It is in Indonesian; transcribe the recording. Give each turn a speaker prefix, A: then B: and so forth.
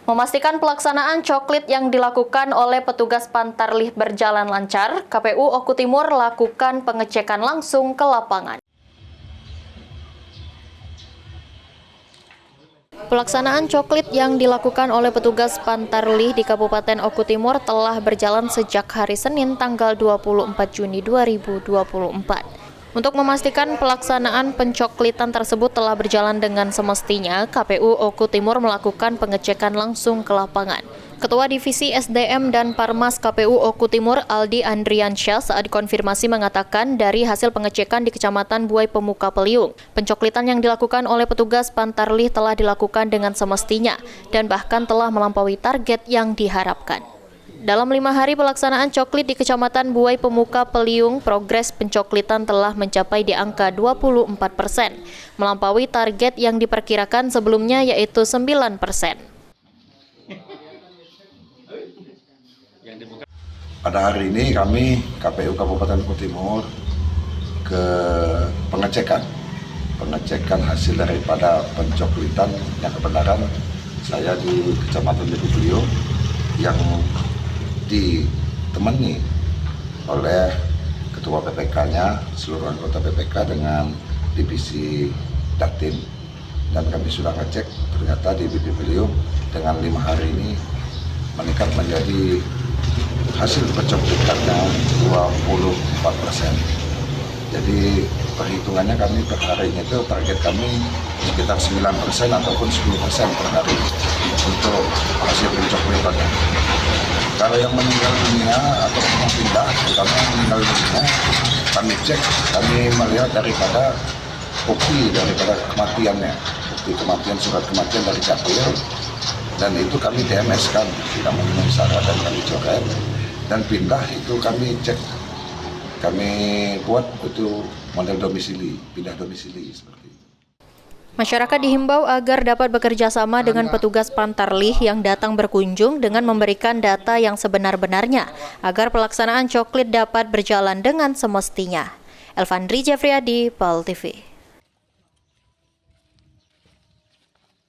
A: Memastikan pelaksanaan coklit yang dilakukan oleh petugas Pantarlih berjalan lancar, KPU Oku Timur lakukan pengecekan langsung ke lapangan. Pelaksanaan coklit yang dilakukan oleh petugas Pantarlih di Kabupaten Oku Timur telah berjalan sejak hari Senin tanggal 24 Juni 2024. Untuk memastikan pelaksanaan pencoklitan tersebut telah berjalan dengan semestinya, KPU Oku Timur melakukan pengecekan langsung ke lapangan. Ketua Divisi SDM dan Parmas KPU Oku Timur Aldi Andriansyah saat dikonfirmasi mengatakan dari hasil pengecekan di Kecamatan Buai Pemuka Peliung, pencoklitan yang dilakukan oleh petugas Pantarlih telah dilakukan dengan semestinya dan bahkan telah melampaui target yang diharapkan. Dalam 5 hari pelaksanaan coklit di Kecamatan Buai Pemuka Peliung, progres pencoklitan telah mencapai di angka 24%, melampaui target yang diperkirakan sebelumnya yaitu 9%.
B: Pada hari ini kami KPU Kabupaten Oku Timur ke pengecekan hasil daripada pencoklitan yang kebenaran saya di Kecamatan Buai Peliung yang ditemani oleh Ketua PPK-nya, seluruh anggota PPK dengan Divisi Datin, dan kami sudah ngecek ternyata di Buai Peliung dengan 5 hari ini meningkat menjadi hasil pencoklitannya 24%. Jadi perhitungannya kami per harinya itu target kami sekitar 9% ataupun 10% per hari untuk hasil pencoklitannya. Kalau yang meninggal dunia atau yang pindah, terutama yang meninggal dunia, kami cek, kami melihat daripada bukti daripada kematiannya, bukti kematian, surat kematian dari Capil, dan itu kami DMS-kan, tidak memenuhi syarat dan kami coret, dan pindah itu kami cek, kami buat itu model domisili, pindah domisili seperti itu.
A: Masyarakat dihimbau agar dapat bekerja sama dengan petugas Pantarlih yang datang berkunjung dengan memberikan data yang sebenar-benarnya agar pelaksanaan coklit dapat berjalan dengan semestinya. Elvandri Jeffriyadi, PAL TV.